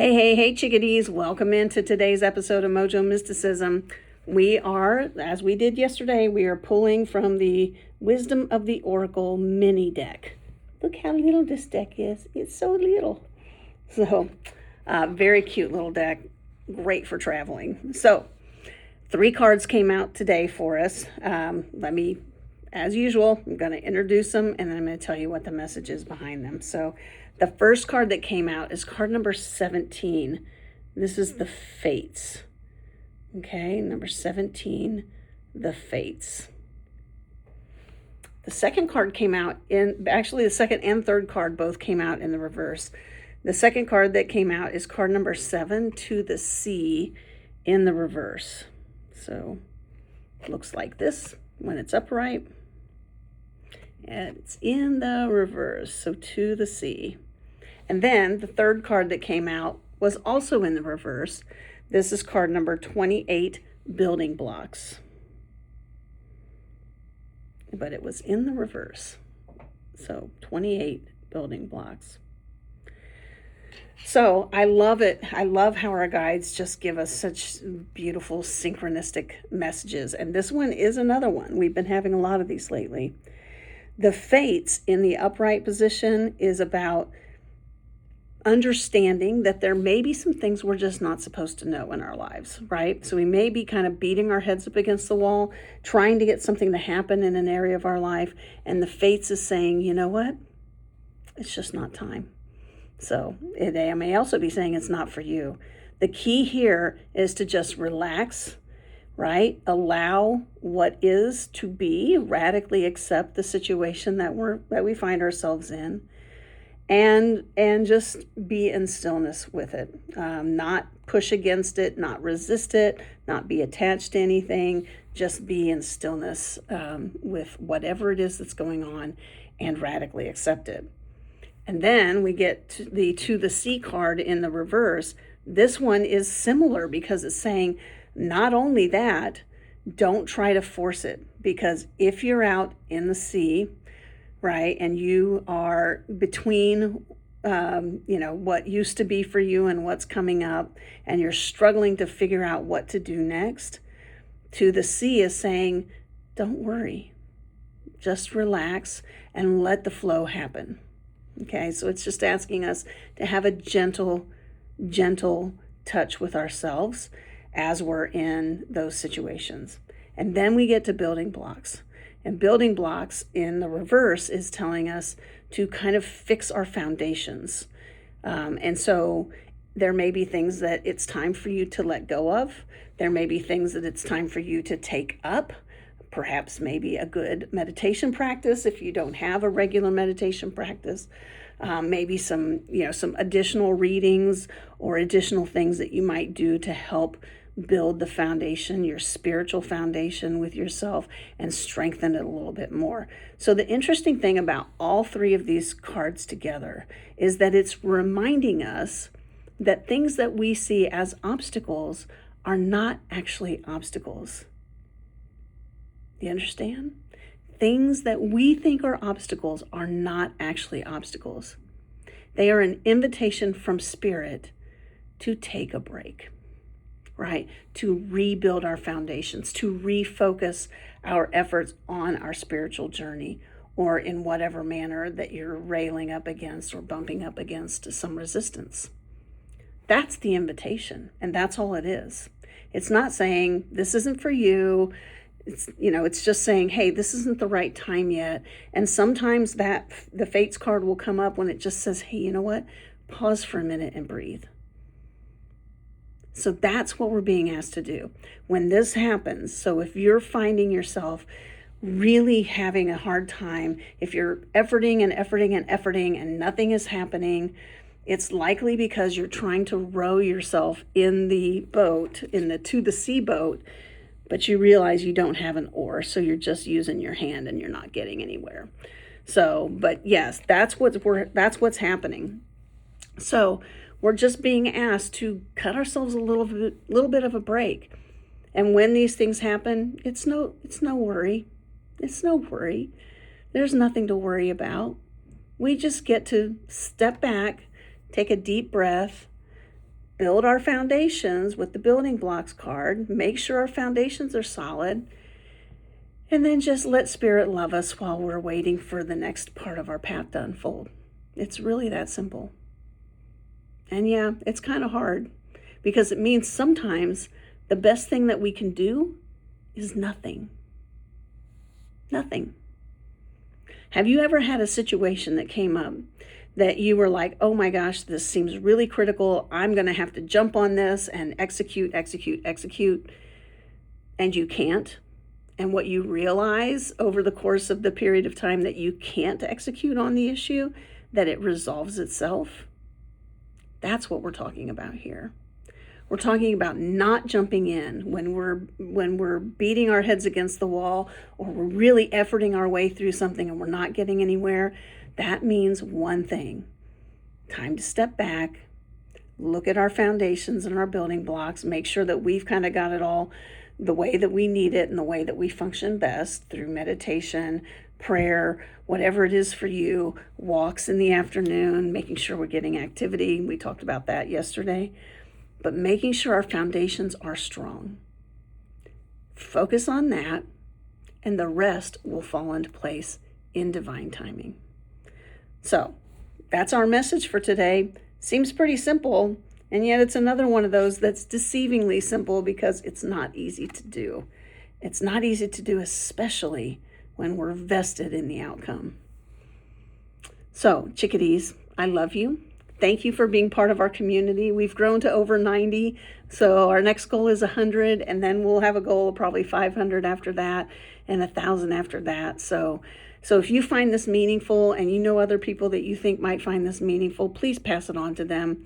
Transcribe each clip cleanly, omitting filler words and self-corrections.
Hey, chickadees. Welcome into today's episode of Mojo Mysticism. We are, as we did yesterday, we are pulling from the Wisdom of the Oracle mini deck. Look how little this deck is. It's so little. So, very cute little deck. Great for traveling. So, 3 cards came out today for us. As usual, I'm going to introduce them and then I'm going to tell you what the message is behind them. So, the first card that came out is card number 17. This is the Fates. Okay, number 17, the Fates. The second card came out actually the second and third card both came out in the reverse. The second card that came out is card number 7, to the Sea, in the reverse. So it looks like this when it's upright. And it's in the reverse, so to the sea. And then the third card that came out was also in the reverse. This is card number 28, building blocks. But it was in the reverse. So 28 building blocks. So I love it. I love how our guides just give us such beautiful synchronistic messages. And this one is another one. We've been having a lot of these lately. The Fates in the upright position is about understanding that there may be some things we're just not supposed to know in our lives, right? So we may be kind of beating our heads up against the wall, trying to get something to happen in an area of our life. And the Fates is saying, you know what? It's just not time. So they may also be saying it's not for you. The key here is to just relax, right? Allow what is to be, radically accept the situation that we find ourselves in, and just be in stillness with it. Not push against it, not resist it, not be attached to anything. Just be in stillness with whatever it is that's going on and radically accept it. And then we get to the Sea card in the reverse. This one is similar because it's saying not only that, don't try to force it, because if you're out in the sea, right, and you are between what used to be for you and what's coming up, and you're struggling to figure out what to do next, to the Sea is saying, don't worry, just relax and let the flow happen. Okay, so it's just asking us to have a gentle touch with ourselves as we're in those situations. And then we get to building blocks. And building blocks in the reverse is telling us to kind of fix our foundations. And so there may be things that it's time for you to let go of. There may be things that it's time for you to take up. Perhaps maybe a good meditation practice if you don't have a regular meditation practice. Maybe some additional readings or additional things that you might do to help build the foundation, your spiritual foundation with yourself, and strengthen it a little bit more. So the interesting thing about all 3 of these cards together is that it's reminding us that things that we see as obstacles are not actually obstacles. Do you understand? Things that we think are obstacles are not actually obstacles. They are an invitation from Spirit to take a break, right? To rebuild our foundations, to refocus our efforts on our spiritual journey, or in whatever manner that you're railing up against or bumping up against some resistance. That's the invitation, and that's all it is. It's not saying this isn't for you. It's just saying, hey, this isn't the right time yet. And sometimes the Fates card will come up when it just says, hey, you know what? Pause for a minute and breathe. So that's what we're being asked to do when this happens. So if you're finding yourself really having a hard time, if you're efforting and nothing is happening, it's likely because you're trying to row yourself in the boat, to the sea boat, but you realize you don't have an oar, so you're just using your hand and you're not getting anywhere. So, but yes, that's what's happening. So we're just being asked to cut ourselves a little bit of a break. And when these things happen, it's no worry. It's no worry. There's nothing to worry about. We just get to step back, take a deep breath, build our foundations with the building blocks card, make sure our foundations are solid, and then just let Spirit love us while we're waiting for the next part of our path to unfold. It's really that simple. And yeah, it's kind of hard because it means sometimes the best thing that we can do is nothing. Nothing. Have you ever had a situation that came up that you were like, oh my gosh, this seems really critical. I'm going to have to jump on this and execute, and you can't? And what you realize over the course of the period of time that you can't execute on the issue, that it resolves itself? That's what we're talking about here. We're talking about not jumping in when we're beating our heads against the wall, or we're really efforting our way through something and we're not getting anywhere. That means one thing: time to step back, look at our foundations and our building blocks, make sure that we've kind of got it all the way that we need it and the way that we function best through meditation, prayer, whatever it is for you, walks in the afternoon, making sure we're getting activity. We talked about that yesterday. But making sure our foundations are strong. Focus on that, and the rest will fall into place in divine timing. So that's our message for today. Seems pretty simple, and yet it's another one of those that's deceivingly simple because it's not easy to do. It's not easy to do, especially when we're vested in the outcome. So, chickadees, I love you. Thank you for being part of our community. We've grown to over 90, so our next goal is 100, and then we'll have a goal of probably 500 after that, and 1,000 after that. So if you find this meaningful, and you know other people that you think might find this meaningful, please pass it on to them.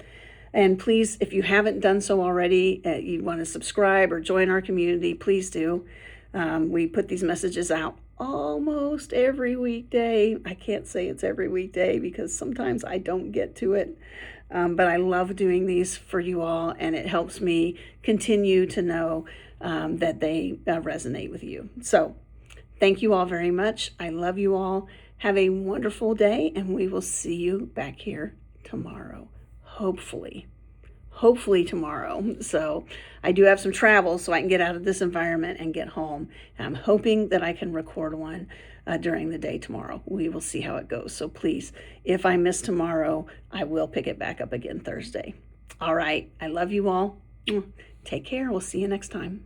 And please, if you haven't done so already, you want to subscribe or join our community, please do. We put these messages out almost every weekday. I can't say it's every weekday because sometimes I don't get to it. But I love doing these for you all, and it helps me continue to know that they resonate with you. So thank you all very much. I love you all. Have a wonderful day, and we will see you back here tomorrow. Hopefully tomorrow. So I do have some travel so I can get out of this environment and get home. And I'm hoping that I can record one during the day tomorrow. We will see how it goes. So please, if I miss tomorrow, I will pick it back up again Thursday. All right. I love you all. Take care. We'll see you next time.